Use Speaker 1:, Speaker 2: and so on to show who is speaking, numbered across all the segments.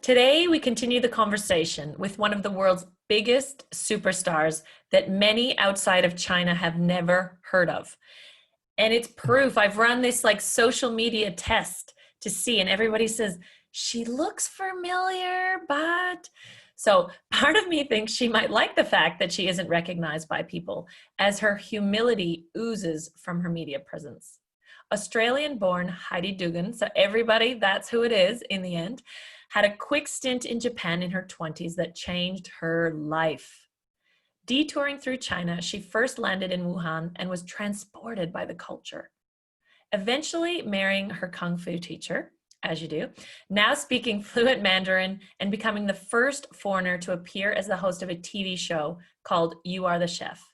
Speaker 1: Today, we continue the conversation with one of the world's biggest superstars that many outside of China have never heard of. And it's proof. I've run this like social media test to see, and everybody says, she looks familiar, but. So part of me thinks she might like the fact that she isn't recognized by people, as her humility oozes from her media presence. Australian-born Heidi Dugan, so everybody, that's who it is in the end, had a quick stint in Japan in her 20s that changed her life. Detouring through China, she first landed in Wuhan and was transported by the culture. Eventually marrying her kung fu teacher, as you do, now speaking fluent Mandarin and becoming the first foreigner to appear as the host of a TV show called You Are the Chef.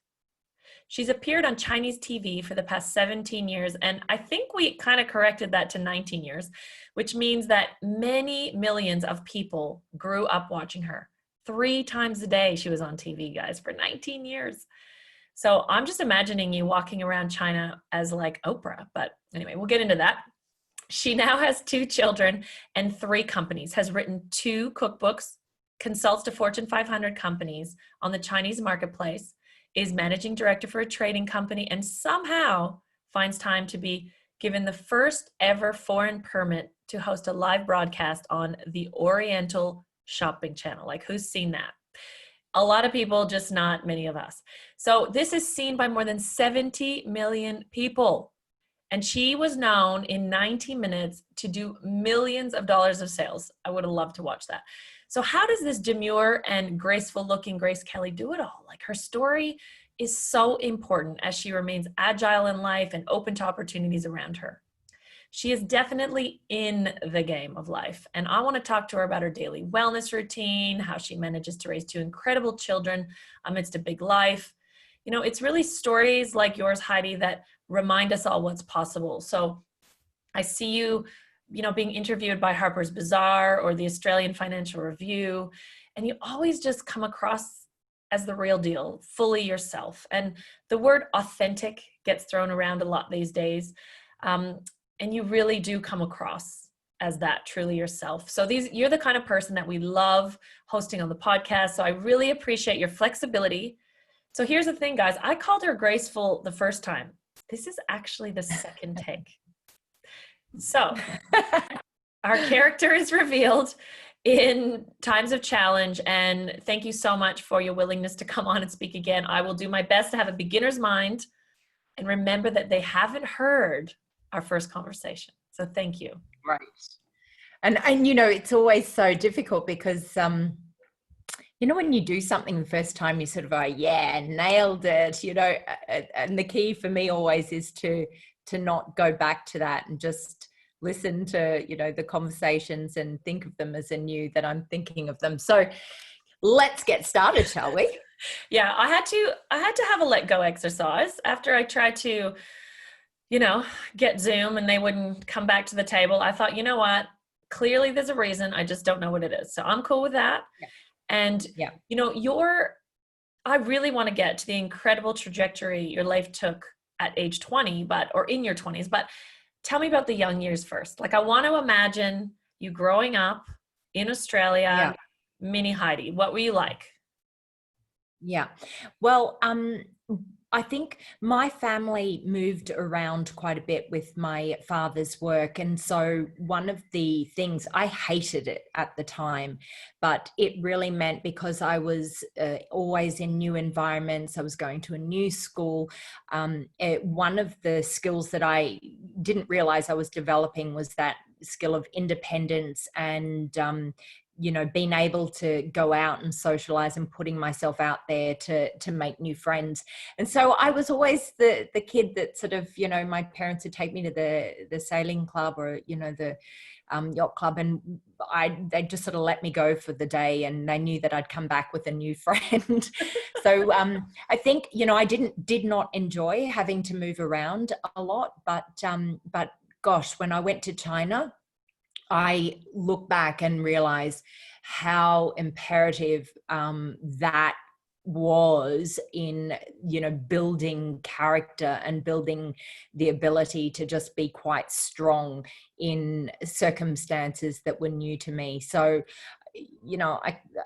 Speaker 1: She's appeared on Chinese TV for the past 17 years, and I think we kind of corrected that to 19 years, which means that many millions of people grew up watching her. 3 times a day she was on TV, guys, for 19 years. So I'm just imagining you walking around China as like Oprah, but anyway, we'll get into that. She now has 2 children and 3 companies, has written 2 cookbooks, consults to Fortune 500 companies on the Chinese marketplace, is managing director for a trading company, and somehow finds time to be given the first ever foreign permit to host a live broadcast on the Oriental Shopping Channel. Like, who's seen that? A lot of people, just not many of us. So this is seen by more than 70 million people. And she was known in 90 minutes to do millions of dollars of sales. I would have loved to watch that. So how does this demure and graceful looking Grace Kelly do it all? Like, her story is so important as she remains agile in life and open to opportunities around her. She is definitely in the game of life. And I want to talk to her about her daily wellness routine, how she manages to raise 2 incredible children amidst a big life. You know, it's really stories like yours, Heidi, that remind us all what's possible. So I see you being interviewed by Harper's Bazaar or the Australian Financial Review, and you always just come across as the real deal, fully yourself. And the word authentic gets thrown around a lot these days. And you really do come across as that, truly yourself. So you're the kind of person that we love hosting on the podcast. So I really appreciate your flexibility. So here's the thing, guys. I called her graceful the first time. This is actually the second take. So our character is revealed in times of challenge, and thank you so much for your willingness to come on and speak again. I will do my best to have a beginner's mind and remember that they haven't heard our first conversation. So thank you.
Speaker 2: Right. And it's always so difficult because when you do something the first time, you sort of go, yeah, nailed it, and the key for me always is to not go back to that and just listen to, the conversations and think of them as anew that I'm thinking of them. So let's get started, shall we?
Speaker 1: Yeah, I had to have a let go exercise after I tried to, get Zoom and they wouldn't come back to the table. I thought, you know what? Clearly there's a reason. I just don't know what it is. So I'm cool with that. Yeah. And, I really want to get to the incredible trajectory your life took at age 20, or in your 20s, but tell me about the young years first. Like, I want to imagine you growing up in Australia, mini Heidi. What were you like?
Speaker 2: Yeah. Well, I think my family moved around quite a bit with my father's work. And so one of the things, I hated it at the time, but it really meant because I was always in new environments, I was going to a new school. One of the skills that I didn't realize I was developing was that skill of independence and being able to go out and socialize and putting myself out there to make new friends. And so I was always the kid that sort of, my parents would take me to the sailing club or, the yacht club, and they just sort of let me go for the day, and they knew that I'd come back with a new friend. So I think, I did not enjoy having to move around a lot, but gosh, when I went to China, I look back and realize how imperative that was in, building character and building the ability to just be quite strong in circumstances that were new to me. So,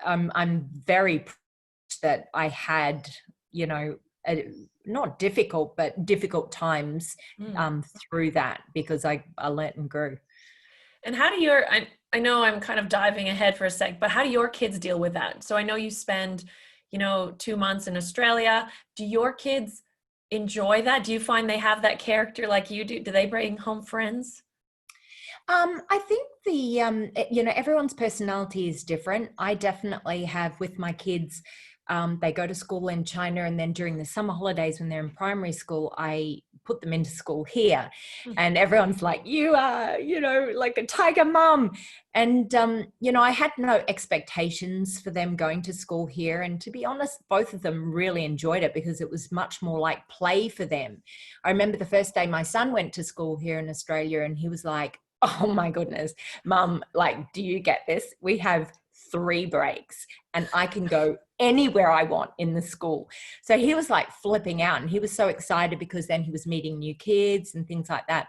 Speaker 2: I'm very proud that I had, not difficult, but difficult times through that, because I learnt and grew.
Speaker 1: And how do I know I'm kind of diving ahead for a sec, but how do your kids deal with that? So I know you spend, 2 months in Australia. Do your kids enjoy that? Do you find they have that character like you do? Do they bring home friends?
Speaker 2: I think everyone's personality is different. I definitely have with my kids. They go to school in China, and then during the summer holidays when they're in primary school, I put them into school here. And everyone's like, you are, like a tiger mum. And, I had no expectations for them going to school here. And to be honest, both of them really enjoyed it because it was much more like play for them. I remember the first day my son went to school here in Australia, and he was like, oh my goodness, Mum, like, do you get this? We have 3 breaks and I can go anywhere I want in the school. So he was like flipping out, and he was so excited because then he was meeting new kids and things like that.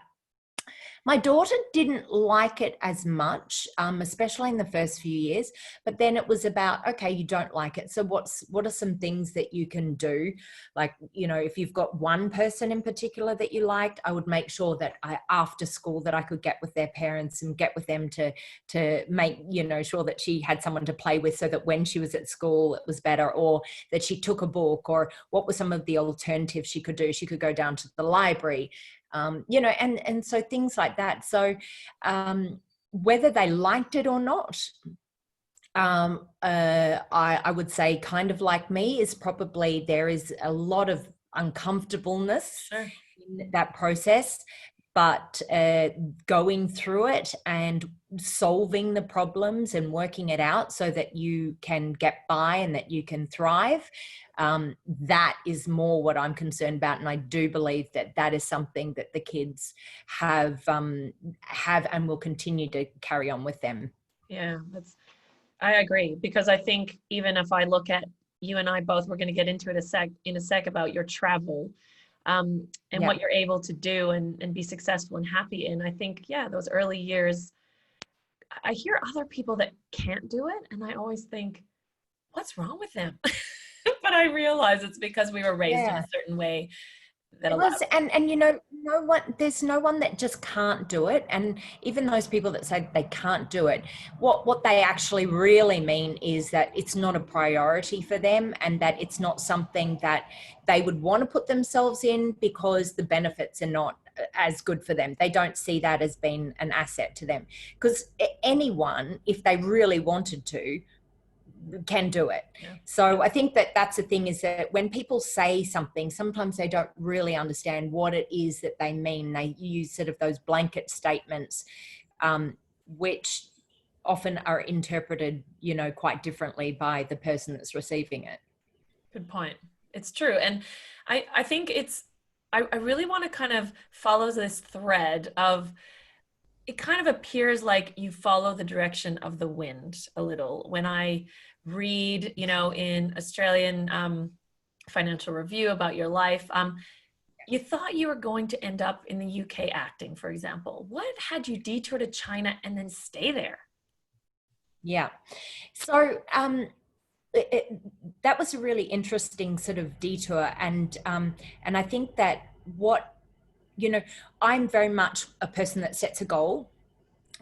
Speaker 2: My daughter didn't like it as much, especially in the first few years. But then it was about, okay, you don't like it. So what are some things that you can do? Like, if you've got one person in particular that you liked, I would make sure that after school that I could get with their parents and get with them to make, sure that she had someone to play with, so that when she was at school, it was better, or that she took a book, or what were some of the alternatives she could do? She could go down to the library. And so things like that. So whether they liked it or not, I would say kind of like me is probably there is a lot of uncomfortableness in that process, but going through it and solving the problems and working it out so that you can get by and that you can thrive. That is more what I'm concerned about. And I do believe that that is something that the kids have and will continue to carry on with them.
Speaker 1: Yeah, I agree, because I think even if I look at you and I both, we're going to get into it in a sec about your travel and what you're able to do and be successful and happy in. I think, those early years, I hear other people that can't do it, and I always think, what's wrong with them? But I realize it's because we were raised in a certain way that allows.
Speaker 2: And there's no one that just can't do it. And even those people that say they can't do it, what they actually really mean is that it's not a priority for them, and that it's not something that they would want to put themselves in because the benefits are not as good for them. They don't see that as being an asset to them, because anyone, if they really wanted to, can do it. So I think that that's the thing, is that when people say something, sometimes they don't really understand what it is that they mean. They use sort of those blanket statements, which often are interpreted, quite differently by the person that's receiving it.
Speaker 1: Good point. It's true. And I think I really want to kind of follow this thread of, it kind of appears like you follow the direction of the wind a little. When I read, in Australian Financial Review about your life, you thought you were going to end up in the UK acting, for example. What had you detour to China and then stay there?
Speaker 2: Yeah. So that was a really interesting sort of detour. And I think that I'm very much a person that sets a goal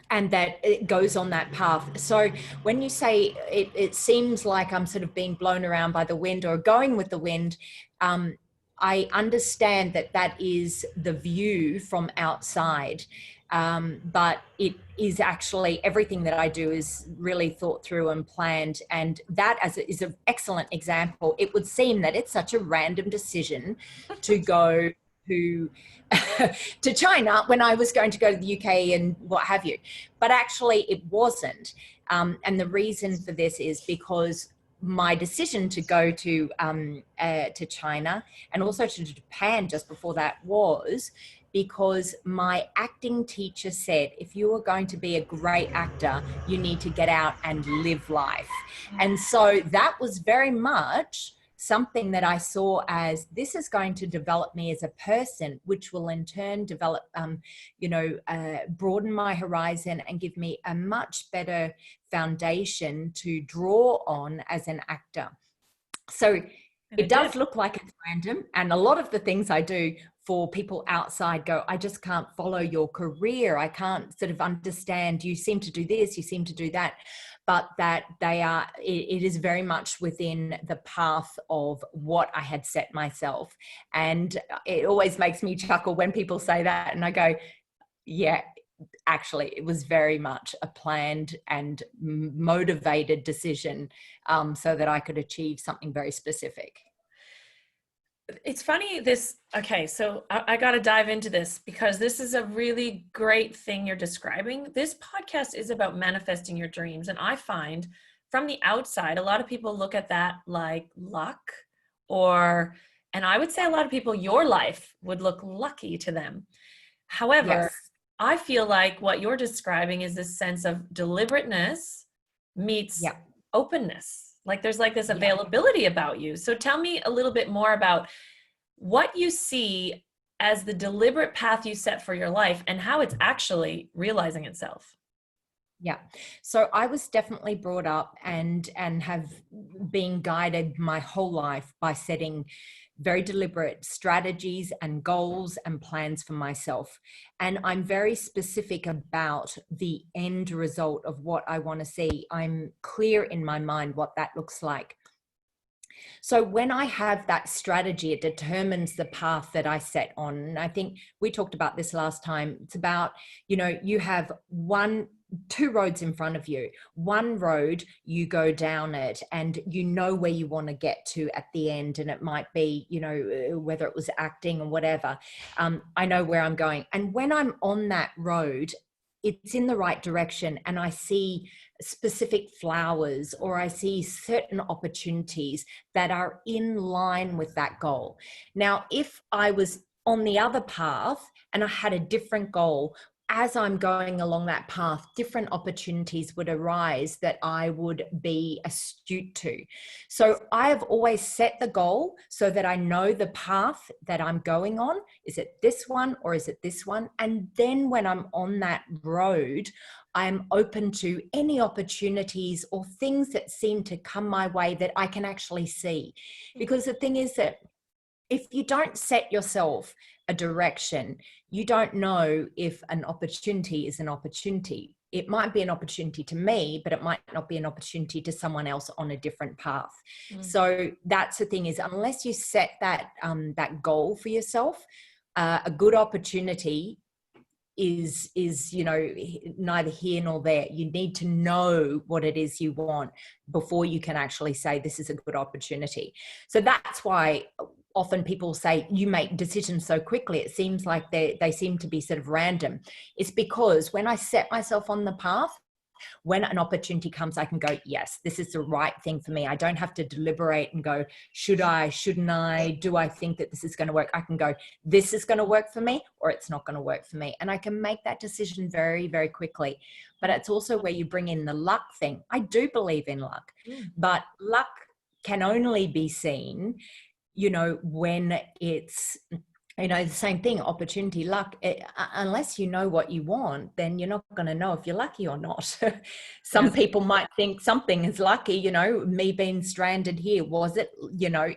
Speaker 2: and that it goes on that path. So when you say it seems like I'm sort of being blown around by the wind or going with the wind, I understand that that is the view from outside. But it is actually, everything that I do is really thought through and planned. And that is an excellent example. It would seem that it's such a random decision to go to to China when I was going to go to the UK and what have you. But actually it wasn't. And the reason for this is because my decision to go to China and also to Japan just before that was because my acting teacher said, if you are going to be a great actor, you need to get out and live life. And so that was very much something that I saw as this is going to develop me as a person, which will in turn develop, broaden my horizon and give me a much better foundation to draw on as an actor. So it does look like it's random. And a lot of the things I do for people outside go, I just can't follow your career. I can't sort of understand. You seem to do this, you seem to do that. But that it is very much within the path of what I had set myself. And it always makes me chuckle when people say that. And I go, yeah, actually, it was very much a planned and motivated decision, so that I could achieve something very specific.
Speaker 1: It's funny okay, so I got to dive into this because this is a really great thing you're describing. This podcast is about manifesting your dreams. And I find from the outside, a lot of people look at that like luck, and I would say a lot of people, your life would look lucky to them. However,
Speaker 2: Yes.
Speaker 1: I feel like what you're describing is this sense of deliberateness meets openness. Like there's like this availability about you. So tell me a little bit more about what you see as the deliberate path you set for your life and how it's actually realizing itself.
Speaker 2: Yeah. So I was definitely brought up and have been guided my whole life by setting very deliberate strategies and goals and plans for myself. And I'm very specific about the end result of what I want to see. I'm clear in my mind what that looks like. So when I have that strategy, it determines the path that I set on. And I think we talked about this last time. It's about, you have two roads in front of you. One road, you go down it and you know where you want to get to at the end. And it might be, whether it was acting or whatever. I know where I'm going. And when I'm on that road, it's in the right direction and I see specific flowers or I see certain opportunities that are in line with that goal. Now, if I was on the other path and I had a different goal, as I'm going along that path, different opportunities would arise that I would be astute to. So I have always set the goal so that I know the path that I'm going on. Is it this one or is it this one? And then when I'm on that road, I'm open to any opportunities or things that seem to come my way that I can actually see. Because the thing is that if you don't set yourself a direction, you don't know if an opportunity is an opportunity. It might be an opportunity to me, but it might not be an opportunity to someone else on a different path. So that's the thing is, unless you set that goal for yourself, a good opportunity is neither here nor there. You need to know what it is you want before you can actually say this is a good opportunity. So that's why often people say you make decisions so quickly. It seems like they seem to be sort of random. It's because when I set myself on the path, when an opportunity comes, I can go, yes, this is the right thing for me. I don't have to deliberate and go, should I, shouldn't I? Do I think that this is going to work? I can go, this is going to work for me or it's not going to work for me. And I can make that decision very, very quickly. But it's also where you bring in the luck thing. I do believe in luck, but luck can only be seen, when it's, the same thing, opportunity, luck. Unless you know what you want, then you're not going to know if you're lucky or not. Some people might think something is lucky, me being stranded here. Was it,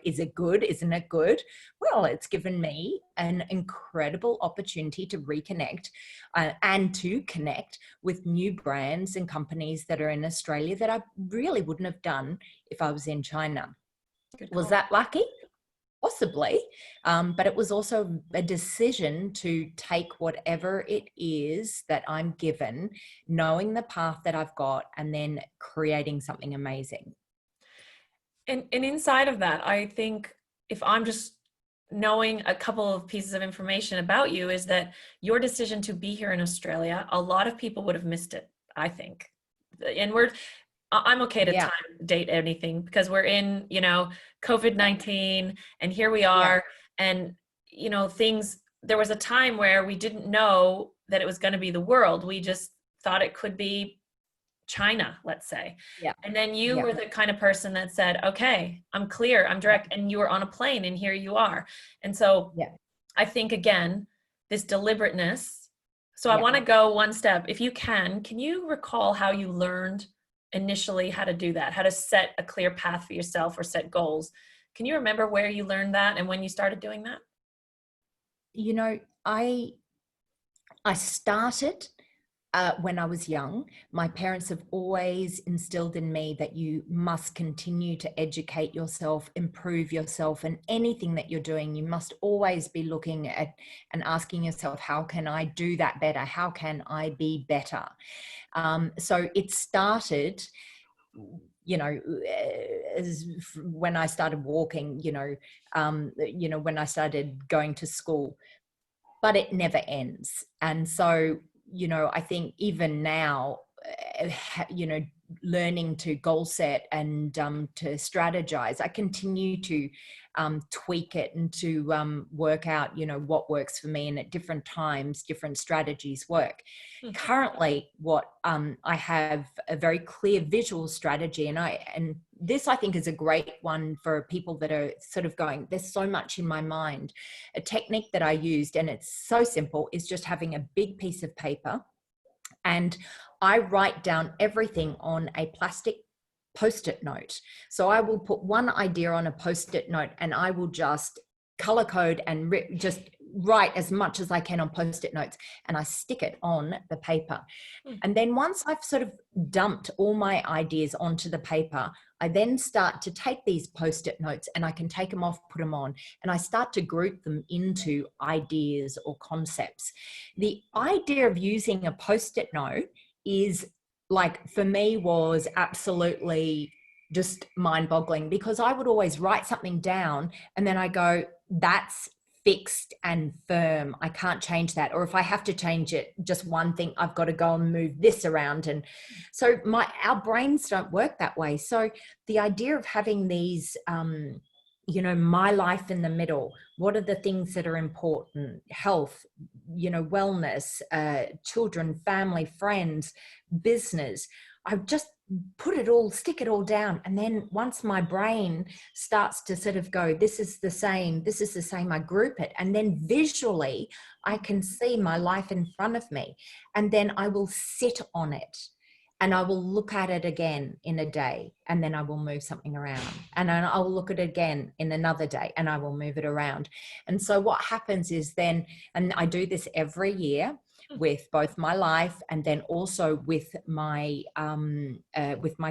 Speaker 2: is it good? Isn't it good? Well, it's given me an incredible opportunity to reconnect and to connect with new brands and companies that are in Australia that I really wouldn't have done if I was in China. Was that lucky? Possibly, but it was also a decision to take whatever it is that I'm given, knowing the path that I've got, and then creating something amazing.
Speaker 1: And inside of that, I think if I'm just knowing a couple of pieces of information about you, is that your decision to be here in Australia, a lot of people would have missed it, I think. And I'm okay to time date anything because we're in, COVID-19 and here we are. And, there was a time where we didn't know that it was going to be the world. We just thought it could be China, let's say.
Speaker 2: Yeah.
Speaker 1: And then you
Speaker 2: Yeah.
Speaker 1: were the kind of person that said, okay, I'm clear, I'm direct. And you were on a plane and here you are. And so
Speaker 2: Yeah.
Speaker 1: I think, again, this deliberateness. So I
Speaker 2: Yeah.
Speaker 1: want to go one step. If you can you recall how you learned initially how to do that, how to set a clear path for yourself or set goals? Can you remember where you learned that and when you started doing that?
Speaker 2: You know, I started when I was young. My parents have always instilled in me that you must continue to educate yourself, improve yourself, and anything that you're doing, you must always be looking at and asking yourself, how can I do that better? How can I be better? So it started, you know, when I started walking, when I started going to school, but it never ends. And so, I think even now, learning to goal set and to strategize, I continue to tweak it and to work out, what works for me. And at different times, different strategies work. Currently, what I have a very clear visual strategy, and this I think is a great one for people that are sort of going, there's so much in my mind. A technique that I used, and it's so simple, is just having a big piece of paper, and I write down everything on a plastic Post-it note. So I will put one idea on a Post-it note, and I will just color code and just write as much as I can on Post-it notes, and I stick it on the paper. And then once I've sort of dumped all my ideas onto the paper, I then start to take these Post-it notes, and I can take them off, put them on, and I start to group them into ideas or concepts. The idea of using a Post-it note is, like, for me, was absolutely just mind-boggling, because I would always write something down and then I go, that's fixed and firm, I can't change that. Or if I have to change it, just one thing, I've got to go and move this around. And so our brains don't work that way. So the idea of having these my life in the middle, what are the things that are important? Health, wellness, children, family, friends, business. I've just stick it all down. And then once my brain starts to sort of go, this is the same, I group it. And then visually, I can see my life in front of me. And then I will sit on it. And I will look at it again in a day, and then I will move something around. And then I'll look at it again in another day, and I will move it around. And so what happens is then, and I do this every year with both my life and then also with my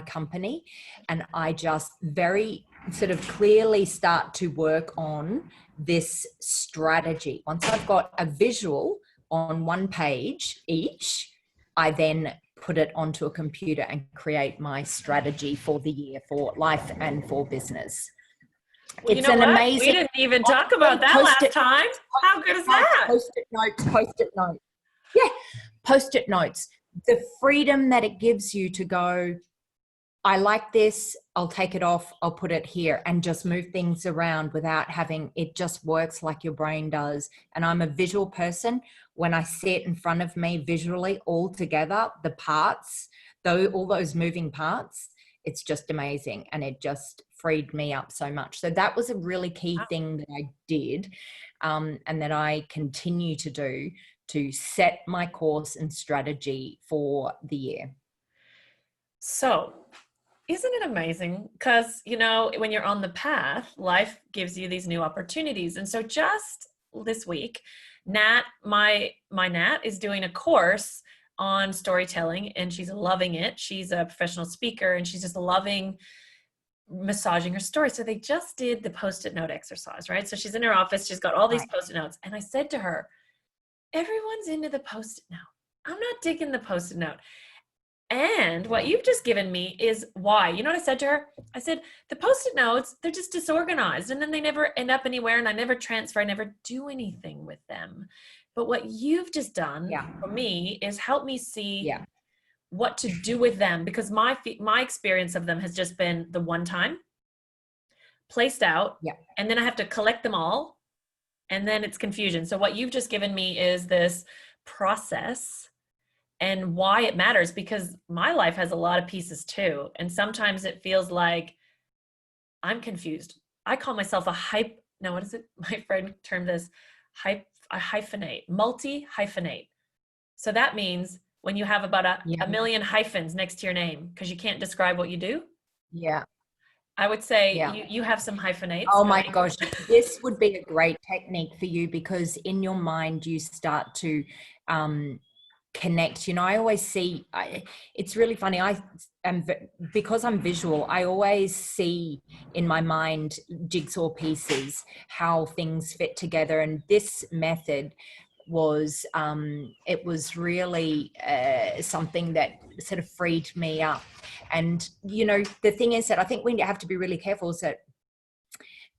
Speaker 2: company, and I just very sort of clearly start to work on this strategy. Once I've got a visual on one page each, I then put it onto a computer and create my strategy for the year, for life and for business.
Speaker 1: Well,
Speaker 2: it's an amazing.
Speaker 1: We didn't even talk about that last time. How good is that?
Speaker 2: Post-it notes. Yeah, Post-it notes. The freedom that it gives you to go, I like this, I'll take it off, I'll put it here, and just move things around without having, it just works like your brain does. And I'm a visual person. When I see it in front of me visually all together, the parts, all those moving parts, it's just amazing. And it just freed me up so much. So that was a really key thing that I did, and that I continue to do, to set my course and strategy for the year.
Speaker 1: So, isn't it amazing? Because, when you're on the path, life gives you these new opportunities. And so just this week, Nat, my Nat is doing a course on storytelling, and she's loving it. She's a professional speaker, and she's just loving massaging her story. So they just did the Post-it note exercise, right? So she's in her office, she's got all these Post-it notes. And I said to her, everyone's into the Post-it note. I'm not digging the Post-it note. And what you've just given me is why. You know what I said to her? I said, the Post-it notes, they're just disorganized, and then they never end up anywhere, and I never transfer, I never do anything with them. But what you've just done for me is help me see what to do with them, because my experience of them has just been the one time, placed out, and then I have to collect them all, and then it's confusion. So what you've just given me is this process and why it matters, because my life has a lot of pieces too. And sometimes it feels like I'm confused. I call myself no, what is it? My friend termed this a hyphenate, multi hyphenate. So that means when you have about
Speaker 2: Yeah.
Speaker 1: a million hyphens next to your name because you can't describe what you do.
Speaker 2: Yeah.
Speaker 1: I would say
Speaker 2: Yeah.
Speaker 1: you have some hyphenates
Speaker 2: Oh my
Speaker 1: going.
Speaker 2: gosh, this would be a great technique for you, because in your mind you start to connect. I always see, it's really funny. I am, because I'm visual, I always see in my mind jigsaw pieces, how things fit together. And this method was, it was really something that sort of freed me up. And, the thing is that I think we have to be really careful is that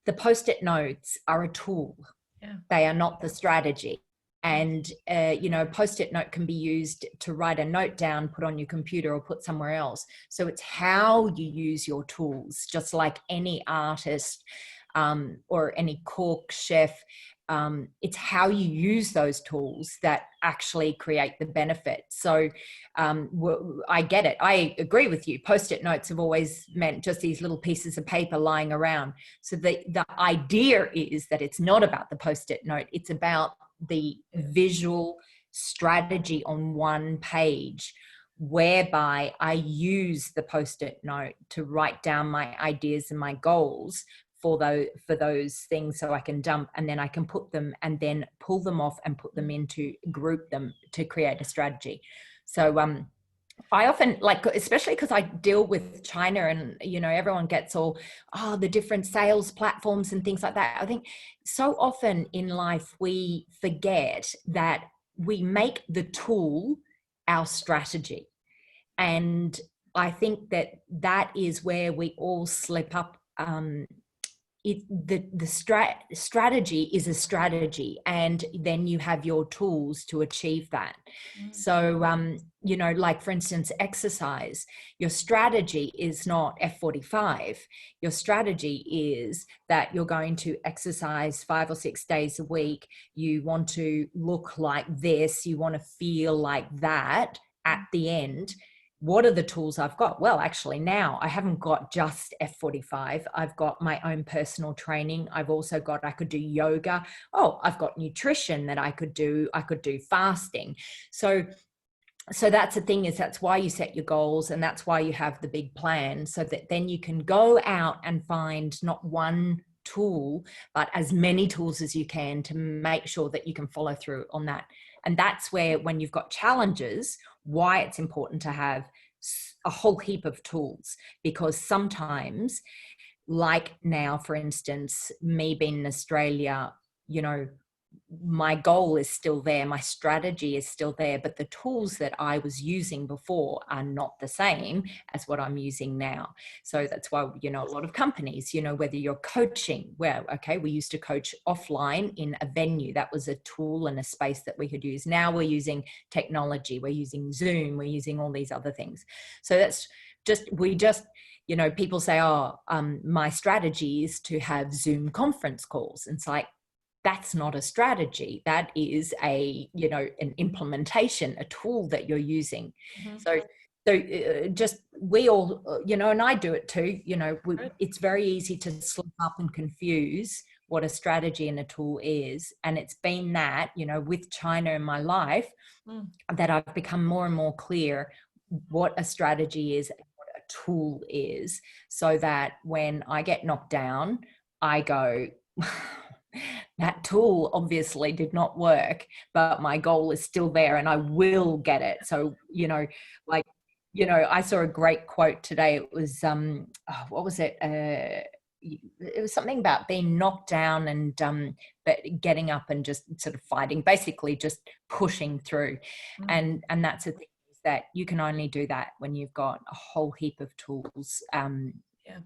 Speaker 2: the Post-it notes are a tool.
Speaker 1: Yeah.
Speaker 2: They are not the strategy. And, Post-it note can be used to write a note down, put on your computer or put somewhere else. So it's how you use your tools, just like any artist or any cook, chef. It's how you use those tools that actually create the benefit. So I get it. I agree with you. Post-it notes have always meant just these little pieces of paper lying around. So the idea is that it's not about the Post-it note. It's about the visual strategy on one page, whereby I use the Post-it note to write down my ideas and my goals for those things, so I can dump, and then I can put them and then pull them off and put them into, group them to create a strategy. So I often, like, especially because I deal with China, and everyone gets all the different sales platforms and things like that. I think so often in life we forget that we make the tool our strategy. And I think that is where we all slip up. Strategy is a strategy, and then you have your tools to achieve that. So like, for instance, exercise, your strategy is not F45. Your strategy is that you're going to exercise 5 or 6 days a week. You want to look like this, you want to feel like that at the end. What are the tools I've got? Well, actually, now I haven't got just F45. I've got my own personal training. I've also got, I could do yoga. Oh, I've got nutrition that I could do. I could do fasting. So that's the thing, is that's why you set your goals, and that's why you have the big plan, so that then you can go out and find not one tool, but as many tools as you can to make sure that you can follow through on that. And that's where, when you've got challenges, why it's important to have a whole heap of tools. Because sometimes, like now, for instance, me being in Australia, my goal is still there, my strategy is still there, but the tools that I was using before are not the same as what I'm using now. So that's why, a lot of companies, whether you're coaching, well, okay, we used to coach offline in a venue. That was a tool and a space that we could use. Now we're using technology, we're using Zoom, we're using all these other things. So that's people say, my strategy is to have Zoom conference calls. And it's like, that's not a strategy. That is an implementation, a tool that you're using. So just, we all, and I do it too, it's very easy to slip up and confuse what a strategy and a tool is. And it's been that, with China in my life, that I've become more and more clear what a strategy is and what a tool is, so that when I get knocked down, I go, that tool obviously did not work, but my goal is still there and I will get it. So, I saw a great quote today. It was, what was it? It was something about being knocked down and but getting up and just sort of fighting, basically just pushing through. And that's the thing, is that you can only do that when you've got a whole heap of tools, in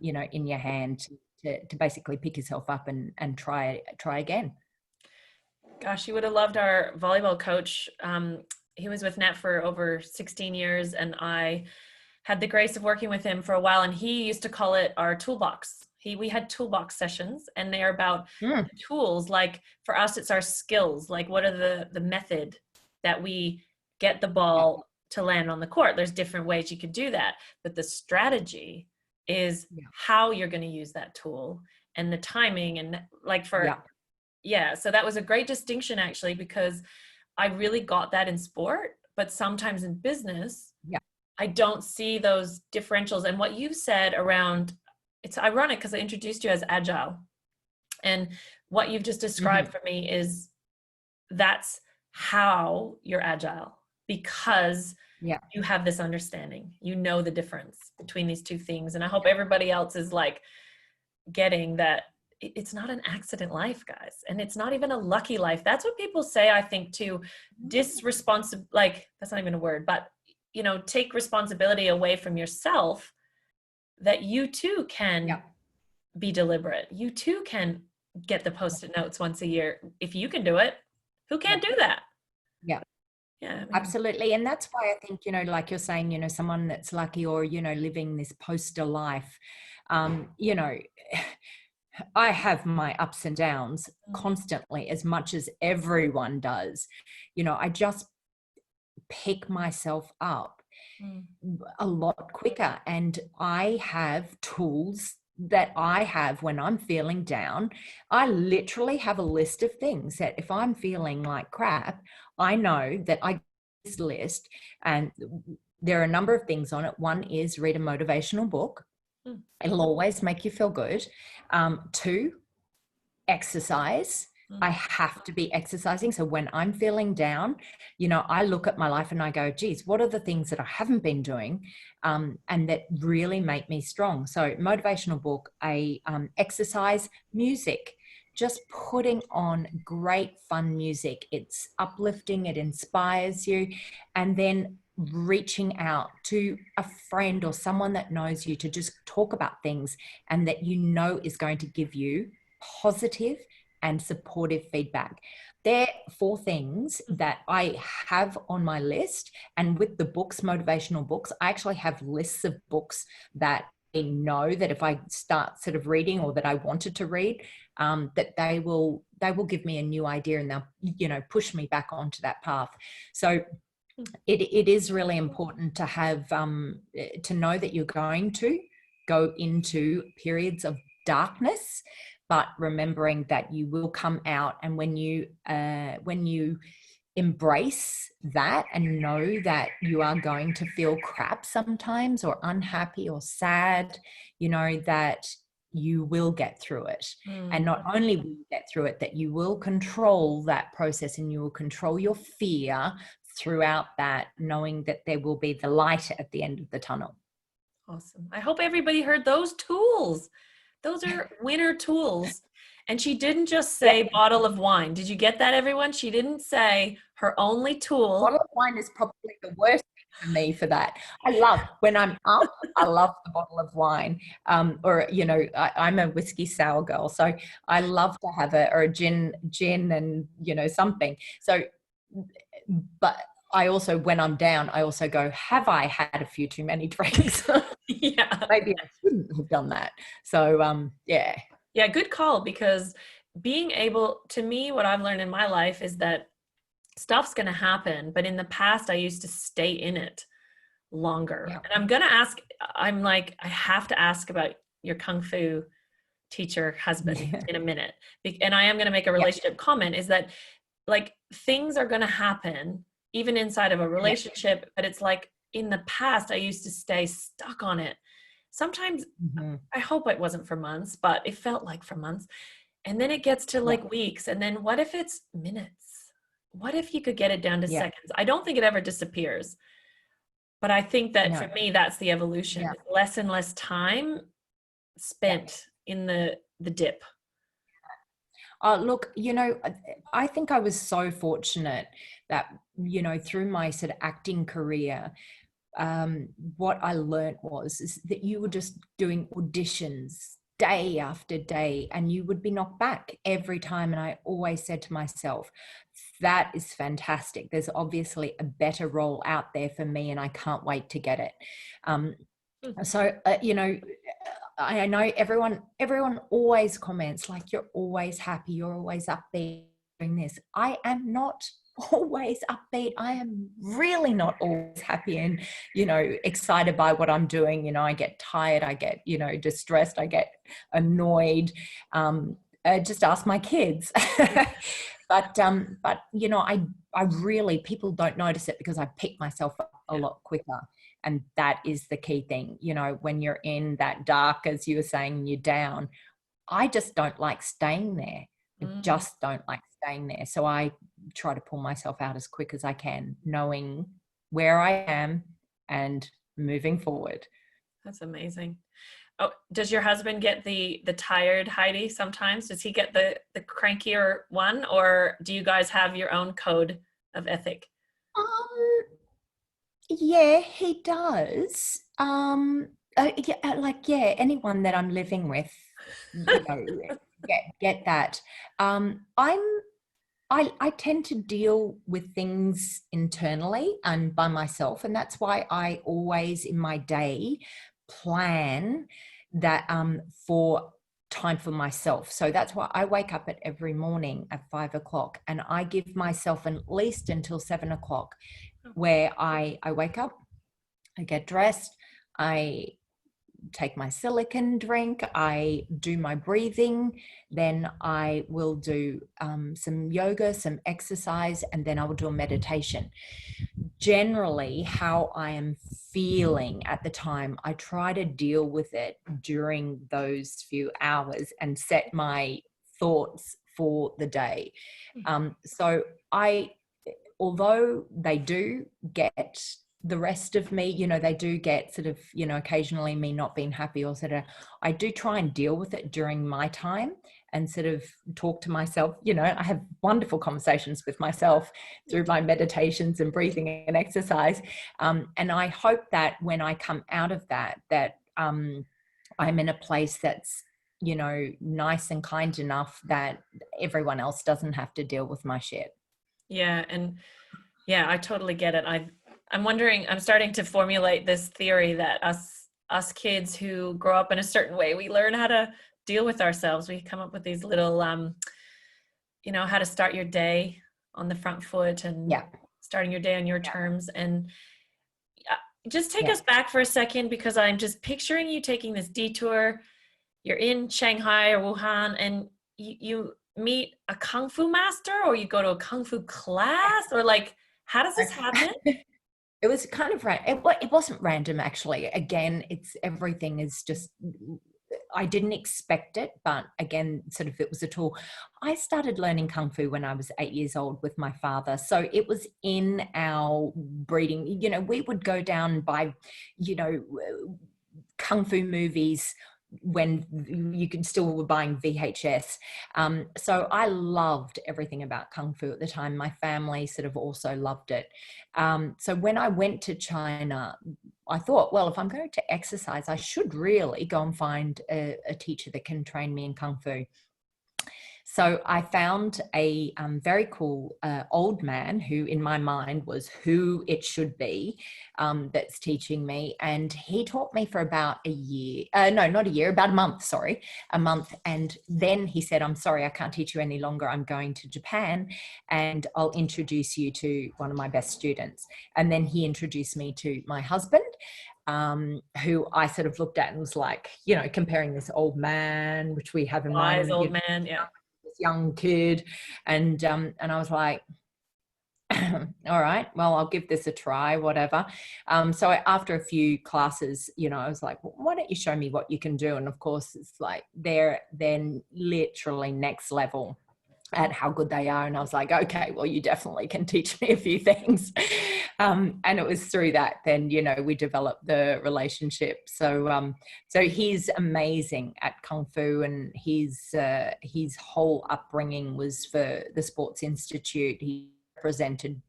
Speaker 2: your hand, to basically pick yourself up and try again.
Speaker 1: Gosh, you would have loved our volleyball coach. He was with Net for over 16 years, and I had the grace of working with him for a while, and he used to call it our toolbox. We had toolbox sessions, and they are about the tools. Like, for us, it's our skills. Like, what are the method that we get the ball to land on the court. There's different ways you could do that, but the strategy is how you're going to use that tool and the timing and like for, so that was a great distinction actually, because I really got that in sport, but sometimes in business, I don't see those differentials. And what you've said around, it's ironic because I introduced you as agile. And what you've just described for me is that's how you're agile, because you have this understanding, you know the difference between these two things. And I hope everybody else is like getting that it's not an accident life, guys. And it's not even a lucky life. That's what people say, I think, to like, that's not even a word, but you know, take responsibility away from yourself, that you too can be deliberate. You too can get the Post-it notes once a year. If you can do it, who can't do that? Yeah, I mean,
Speaker 2: absolutely. And that's why I think, you know, like you're saying, you know, someone that's lucky or, you know, living this poster life, you know, I have my ups and downs constantly, as much as everyone does. You know, I just pick myself up a lot quicker. And I have tools that I have when I'm feeling down. I literally have a list of things that if I'm feeling like crap, I know that I this list, and there are a number of things on it. One is read a motivational book. It'll always make you feel good. 2, exercise. I have to be exercising. So when I'm feeling down, you know, I look at my life and I go, geez, what are the things that I haven't been doing and that really make me strong? So motivational book, exercise, music, just putting on great fun music. It's uplifting, it inspires you. And then reaching out to a friend or someone that knows you to just talk about things and that you know is going to give you positive and supportive feedback. They're 4 things that I have on my list. And with the books, motivational books, I actually have lists of books that I know that if I start sort of reading or that I wanted to read, that they will give me a new idea and they'll, you know, push me back onto that path. So it is really important to have, to know that you're going to go into periods of darkness, but remembering that you will come out. And when you embrace that and know that you are going to feel crap sometimes or unhappy or sad, you know, that you will get through it. And not only will you get through it, that you will control that process and you will control your fear throughout that, knowing that there will be the light at the end of the tunnel.
Speaker 1: Awesome. I hope everybody heard those tools. Those are winner tools. And she didn't just say bottle of wine. Did you get that, everyone? She didn't say her only tool.
Speaker 2: Bottle of wine is probably the worst thing for me for that. I love when I'm up, I love the bottle of wine. Or, you know, I'm a whiskey sour girl. So I love to have a gin and, you know, something. So, but I also, when I'm down, I also go, have I had a few too many drinks? Maybe I shouldn't have done that. So,
Speaker 1: Yeah, good call, because being able, to me, what I've learned in my life is that stuff's going to happen. But in the past, I used to stay in it longer. And I'm going to ask, I'm like, I have to ask about your Kung Fu teacher husband in a minute. And I am going to make a relationship comment, is that like things are going to happen even inside of a relationship, but it's like in the past, I used to stay stuck on it. Sometimes I hope it wasn't for months, but it felt like for months. And then it gets to like weeks. And then what if it's minutes? What if you could get it down to seconds? I don't think it ever disappears. But I think that for me, that's the evolution. Less and less time spent in the dip.
Speaker 2: Look, you know, I think I was so fortunate that, you know, through my sort of acting career, what I learned is that you were just doing auditions day after day and you would be knocked back every time. And I always said to myself, that is fantastic. There's obviously a better role out there for me and I can't wait to get it. You know, I know everyone always comments like, you're always happy, you're always up there doing this. I am not always upbeat. I am really not always happy and, excited by what I'm doing. I get tired, I get, distressed, I get annoyed. Just ask my kids. But I really, people don't notice it because I pick myself up a lot quicker. And that is the key thing. When you're in that dark, as you were saying, you're down, I just don't like staying there. I just don't like staying there. So I try to pull myself out as quick as I can, knowing where I am and moving forward.
Speaker 1: That's amazing. Oh, does your husband get the tired Heidi sometimes? Does he get the crankier one, or do you guys have your own code of ethic?
Speaker 2: Yeah, he does. Anyone that I'm living with, get that. I tend to deal with things internally and by myself, and that's why I always in my day plan that for time for myself. So that's why I wake up at every morning at 5 o'clock, and I give myself at least until 7 o'clock, where I wake up, I get dressed, I take my silicone drink, I do my breathing, then I will do some yoga, some exercise, and then I will do a meditation. Generally, how I am feeling at the time, I try to deal with it during those few hours and set my thoughts for the day. So although they do get the rest of me, they do get sort of, occasionally me not being happy or sort of, I do try and deal with it during my time and sort of talk to myself. I have wonderful conversations with myself through my meditations and breathing and exercise. And I hope that when I come out of that I'm in a place that's, nice and kind enough that everyone else doesn't have to deal with my shit.
Speaker 1: Yeah. And yeah, I totally get it. I'm wondering, I'm starting to formulate this theory that us kids who grow up in a certain way, we learn how to deal with ourselves. We come up with these little, how to start your day on the front foot and starting your day on your terms. And just take us back for a second, because I'm just picturing you taking this detour. You're in Shanghai or Wuhan, and you meet a Kung Fu master, or you go to a Kung Fu class, or like, how does this happen?
Speaker 2: It was kind of random. It wasn't random, actually. Again, everything is just, I didn't expect it, but again, sort of, it was a tool. I started learning Kung Fu when I was 8 years old with my father. So it was in our breeding. We would go down and buy, Kung Fu movies when you could still were buying VHS. So I loved everything about Kung Fu at the time. My family sort of also loved it. So when I went to China, I thought, well, if I'm going to exercise, I should really go and find a teacher that can train me in Kung Fu. So I found a very cool old man who in my mind was who it should be, that's teaching me. And he taught me for about a year. No, not a year, about a month. And then he said, I'm sorry, I can't teach you any longer. I'm going to Japan and I'll introduce you to one of my best students. And then he introduced me to my husband, who I sort of looked at and was like, comparing this old man, which we have in mind.
Speaker 1: Old man, yeah.
Speaker 2: Young kid, and I was like, all right, well, I'll give this a try, whatever. So after a few classes, I was like, well, why don't you show me what you can do? And of course, it's like they're then literally next level at how good they are. And I was like, okay, well, you definitely can teach me a few things. And it was through that, then, we developed the relationship. So he's amazing at Kung Fu, and his whole upbringing was for the Sports Institute. He represented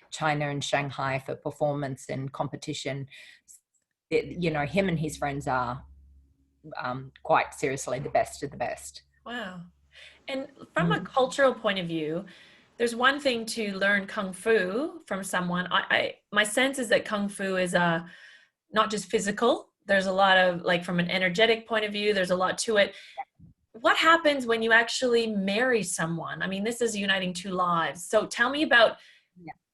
Speaker 2: China and Shanghai for performance and competition. Him and his friends are quite seriously the best of the best.
Speaker 1: Wow. And from a cultural point of view, there's one thing to learn Kung Fu from someone. My sense is that Kung Fu is not just physical. There's a lot of, like, from an energetic point of view, there's a lot to it. What happens when you actually marry someone? I mean, this is uniting two lives. So tell me about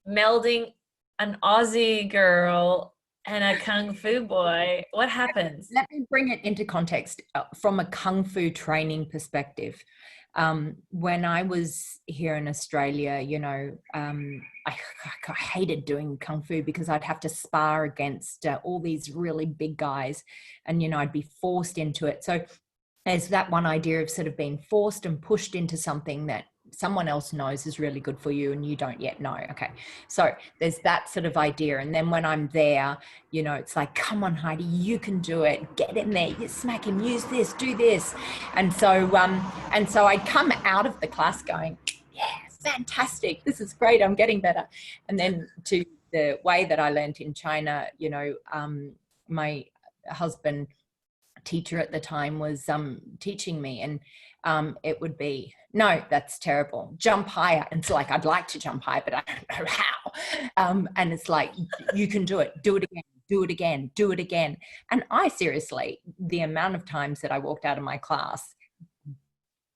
Speaker 1: melding an Aussie girl and a Kung Fu boy. What happens?
Speaker 2: Let me bring it into context from a Kung Fu training perspective. When I was here in Australia, I hated doing Kung Fu because I'd have to spar against all these really big guys, and, I'd be forced into it. So there's that one idea of sort of being forced and pushed into something that someone else knows is really good for you and you don't yet know. Okay. So there's that sort of idea. And then when I'm there, it's like, come on, Heidi, you can do it. Get in there, you smack him, use this, do this. And so I'd come out of the class going, yeah, fantastic. This is great. I'm getting better. And then to the way that I learned in China, my husband, teacher at the time, was teaching me, and it would be, no, that's terrible, jump higher. And it's like, I'd like to jump higher, but I don't know how. And it's like, you can do it again, do it again, do it again. And I seriously, the amount of times that I walked out of my class,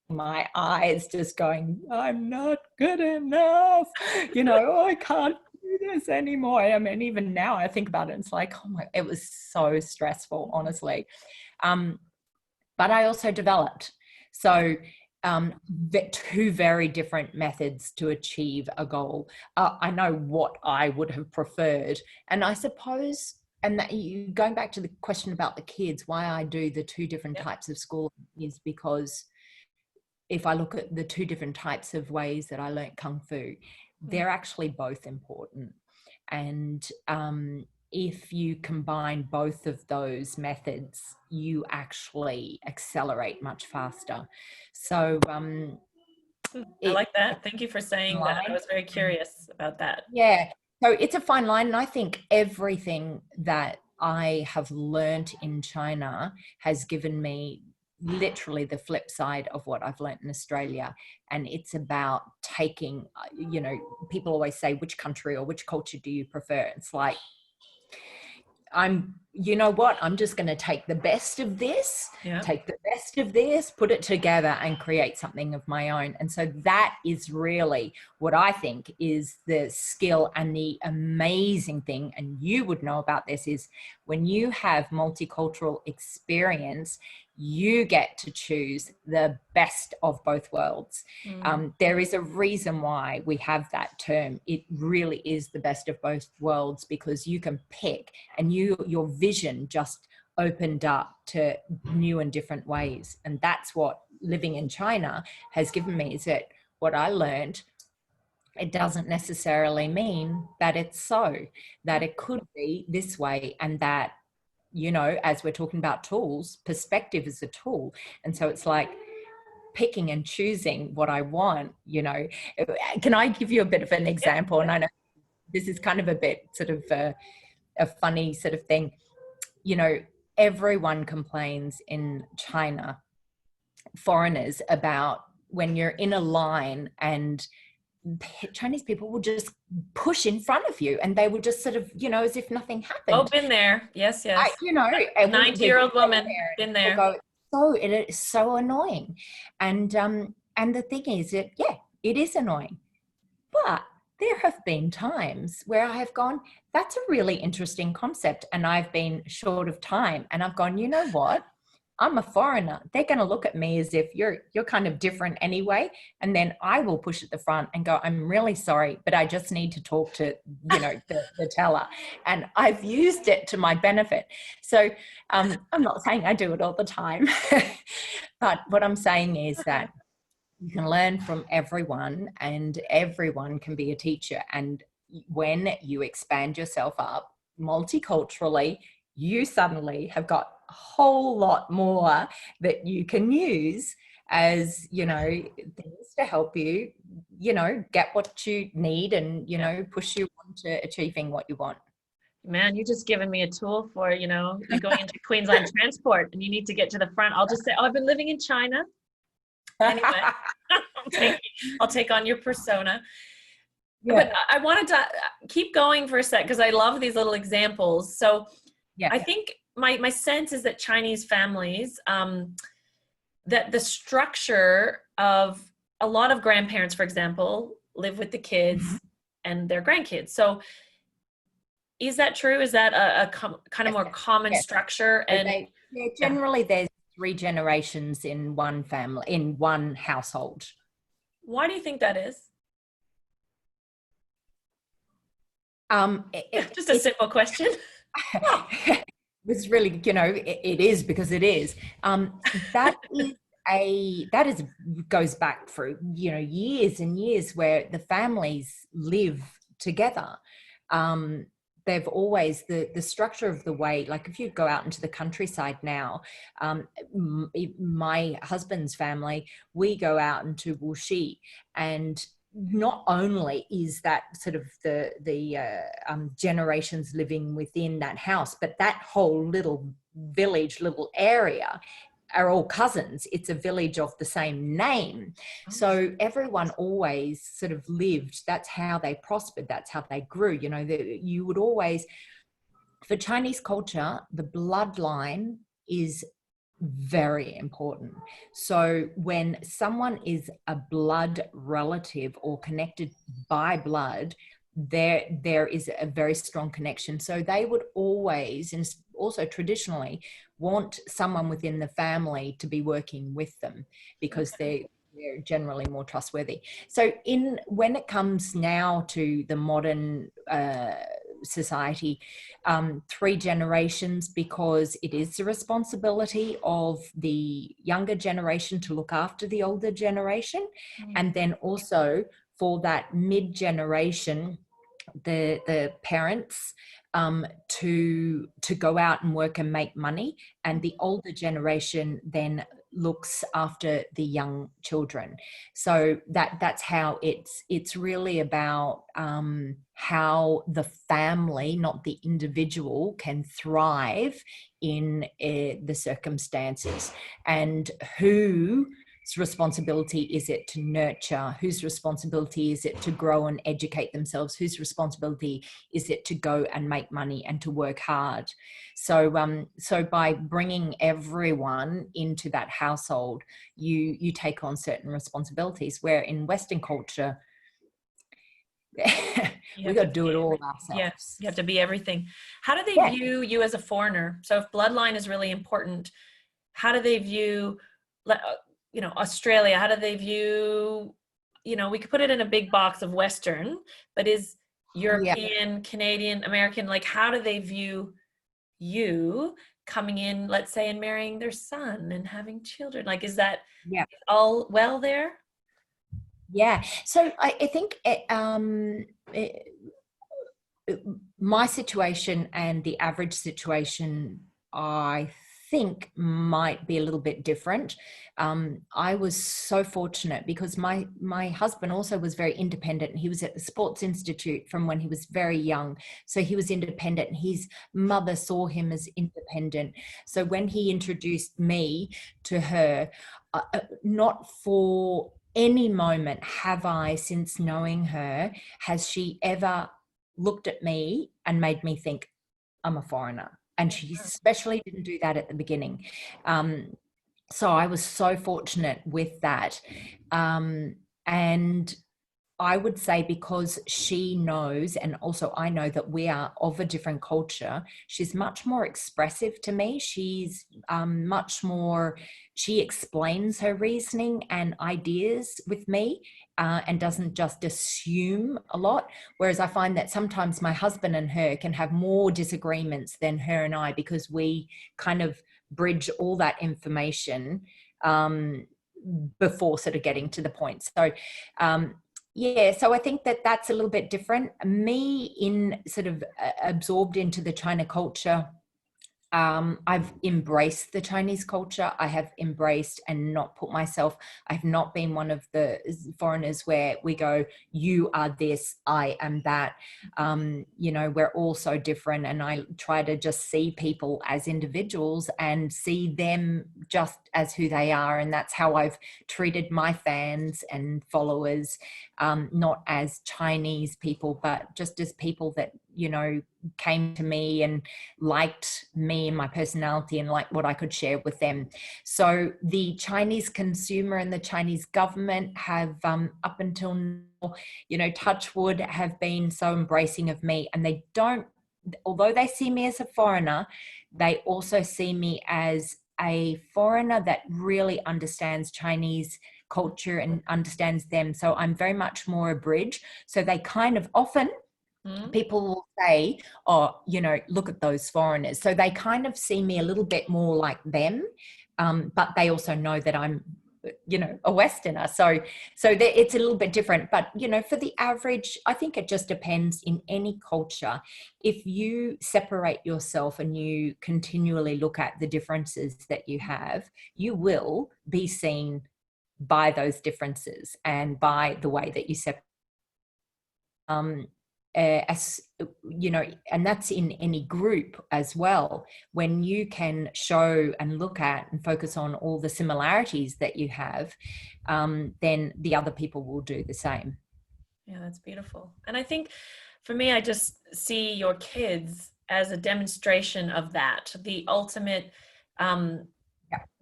Speaker 2: my eyes just going, I'm not good enough, I can't do this anymore. I mean, even now I think about it, it's like, oh my, it was so stressful, honestly. But I also developed. So two very different methods to achieve a goal. I know what I would have preferred. And I suppose, and that going back to the question about the kids, why I do the two different types of school is because if I look at the two different types of ways that I learned Kung Fu, they're actually both important. And if you combine both of those methods, you actually accelerate much faster. So
Speaker 1: I like that. Thank you for saying that. I was very curious about that.
Speaker 2: Yeah. So it's a fine line. And I think everything that I have learnt in China has given me literally the flip side of what I've learnt in Australia. And it's about taking, people always say, which country or which culture do you prefer? It's like, I'm just going to take the best of this, put it together and create something of my own. And so that is really what I think is the skill and the amazing thing. And you would know about this is when you have multicultural experience, you get to choose the best of both worlds. There is a reason why we have that term. It really is the best of both worlds because you can pick, and your vision just opened up to new and different ways. And that's what living in China has given me, is that what I learned, it doesn't necessarily mean that it's so, that it could be this way, and that, as we're talking about tools, perspective is a tool. And so it's like picking and choosing what I want, Can I give you a bit of an example? And I know this is kind of a bit sort of a funny sort of thing. Everyone complains in China, foreigners, about when you're in a line and Chinese people will just push in front of you and they will just sort of, as if nothing happened.
Speaker 1: Oh, been there. Yes.
Speaker 2: A
Speaker 1: 90-year-old woman, been there.
Speaker 2: It is so annoying. And the thing is that, it is annoying. But there have been times where I have gone, that's a really interesting concept. And I've been short of time and I've gone, you know what? I'm a foreigner. They're going to look at me as if you're kind of different anyway. And then I will push at the front and go, I'm really sorry, but I just need to talk to, the teller. And I've used it to my benefit. So I'm not saying I do it all the time, but what I'm saying is that you can learn from everyone and everyone can be a teacher. And when you expand yourself up multiculturally, you suddenly have got a whole lot more that you can use as, things to help you, get what you need and, push you on to achieving what you want.
Speaker 1: Man, you're just giving me a tool for, you're going into Queensland Transport and you need to get to the front. I'll just say, I've been living in China. Anyway, I'll take on your persona. Yeah. But I wanted to keep going for a sec because I love these little examples. So I think my sense is that Chinese families, that the structure of a lot of grandparents, for example, live with the kids. and their grandkids. So is that true? Is that kind of more common
Speaker 2: Yes.
Speaker 1: structure?
Speaker 2: So
Speaker 1: And
Speaker 2: generally there's 3 generations in one family, in one household.
Speaker 1: why do you think that is? Just a simple question.
Speaker 2: It's really, it is, because it is. That is goes back through, years and years, where the families live together. They've always, the structure of the way, like if you go out into the countryside now, my husband's family, we go out into Wuxi, and not only is that sort of the generations living within that house, but that whole little village, little area, are all cousins. It's a village of the same name. So everyone always sort of lived. That's how they prospered. That's how they grew. You would always, for Chinese culture, the bloodline is very important. So when someone is a blood relative or connected by blood, there is a very strong connection. So they would always, and also traditionally, want someone within the family to be working with them, because they're generally more trustworthy. So when it comes now to the modern society, 3 generations, because it is the responsibility of the younger generation to look after the older generation. And then also for that mid-generation, the parents to go out and work and make money, and the older generation then looks after the young children. So that's how it's really about how the family, not the individual, can thrive in the circumstances, and whose responsibility is it to nurture, whose responsibility is it to grow and educate themselves, whose responsibility is it to go and make money and to work hard. So by bringing everyone into that household, you take on certain responsibilities, where in Western culture we got to do it all ourselves.
Speaker 1: Yes, you have to be everything. How do they view you as a foreigner? So if bloodline is really important, how do they view Australia? How do they view, we could put it in a big box of Western, but is European, Canadian, American, like how do they view you coming in, let's say, and marrying their son and having children? Like, is that all well there?
Speaker 2: Yeah. So I think my situation and the average situation, I think, might be a little bit different. I was so fortunate because my husband also was very independent. He was at the Sports Institute from when he was very young. So he was independent. His mother saw him as independent. So when he introduced me to her, not for any moment have I, since knowing her, has she ever looked at me and made me think I'm a foreigner. And she especially didn't do that at the beginning. So I was so fortunate with that. And I would say, because she knows, and also I know, that we are of a different culture, she's much more expressive to me. She's much more, she explains her reasoning and ideas with me, and doesn't just assume a lot. Whereas I find that sometimes my husband and her can have more disagreements than her and I, because we kind of bridge all that information before sort of getting to the point. So so I think that that's a little bit different. Me, in sort of absorbed into the China culture, I've embraced the Chinese culture. I have embraced and not put myself, I've not been one of the foreigners where we go, you are this, I am that. We're all so different. And I try to just see people as individuals and see them just as who they are. And that's how I've treated my fans and followers, not as Chinese people, but just as people that you know, came to me and liked me and my personality and liked what I could share with them. So the Chinese consumer and the Chinese government have, up until now, you know, touch wood, have been so embracing of me, and they don't, although they see me as a foreigner, they also see me as a foreigner that really understands Chinese culture and understands them. So I'm very much more a bridge. So they kind of often, people will say, oh, you know, look at those foreigners. So they kind of see me a little bit more like them. But they also know that I'm, you know, a Westerner. So it's a little bit different. But, you know, for the average, I think it just depends in any culture. If you separate yourself and you continually look at the differences that you have, you will be seen by those differences and by the way that you separate. As you know, and that's in any group as well. When you can show and look at and focus on all the similarities that you have, then the other people will do the same.
Speaker 1: Yeah, that's beautiful. And I think for me, I just see your kids as a demonstration of that, the ultimate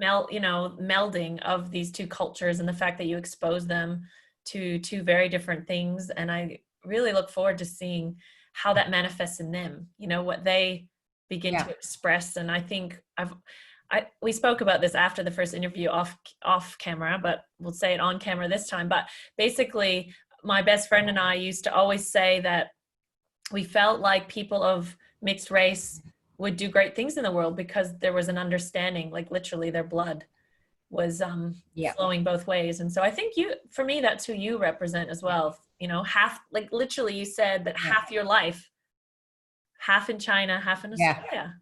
Speaker 1: melding of these two cultures, and the fact that you expose them to two very different things. And I really look forward to seeing how that manifests in them, you know, what they begin to express. And I think we spoke about this after the first interview off camera, but we'll say it on camera this time. But basically, my best friend and I used to always say that we felt like people of mixed race would do great things in the world because there was an understanding, like literally their blood was flowing both ways. And so I think for me, that's who you represent as well. You know, half, like literally you said that half your life, half in China, half in Australia.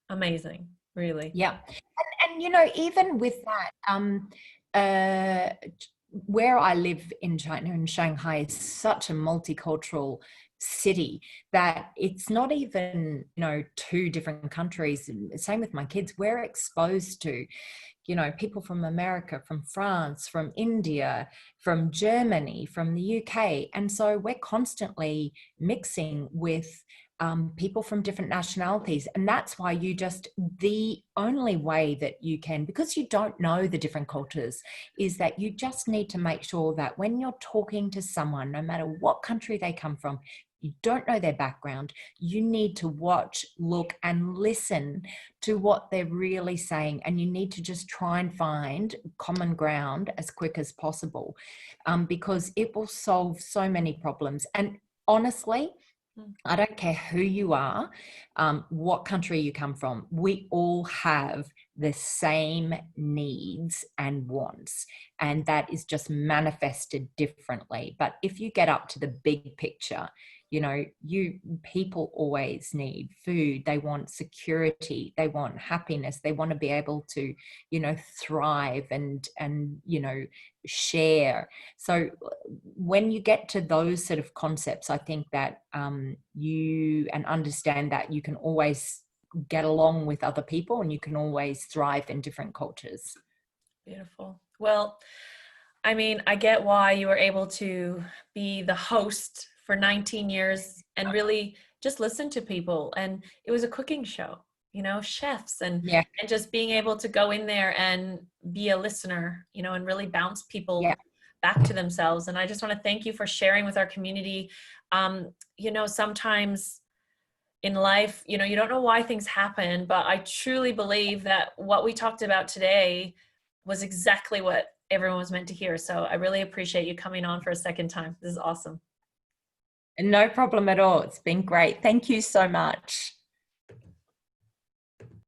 Speaker 1: Amazing, really.
Speaker 2: Yeah. And you know, even with that, where I live in China, in Shanghai, is such a multicultural city that it's not even, you know, two different countries. Same with my kids. We're exposed to, you know, people from America, from France, from India, from Germany, from the UK. And so we're constantly mixing with people from different nationalities. And that's why the only way that you can, because you don't know the different cultures, is that you just need to make sure that when you're talking to someone, no matter what country they come from, you don't know their background, you need to watch, look, and listen to what they're really saying. And you need to just try and find common ground as quick as possible, because it will solve so many problems. And honestly, I don't care who you are, what country you come from, we all have the same needs and wants, and that is just manifested differently. But if you get up to the big picture, you know, people always need food, they want security, they want happiness, they want to be able to, you know, thrive and you know, share. So when you get to those sort of concepts, I think that you understand that you can always get along with other people and you can always thrive in different cultures.
Speaker 1: Beautiful. Well, I mean, I get why you were able to be the host for 19 years and really just listen to people. And it was a cooking show, you know, chefs and just being able to go in there and be a listener, you know, and really bounce people back to themselves. And I just want to thank you for sharing with our community. You know, sometimes in life, you know, you don't know why things happen, but I truly believe that what we talked about today was exactly what everyone was meant to hear. So I really appreciate you coming on for a second time. This is awesome.
Speaker 2: No problem at all. It's been great. Thank you so much.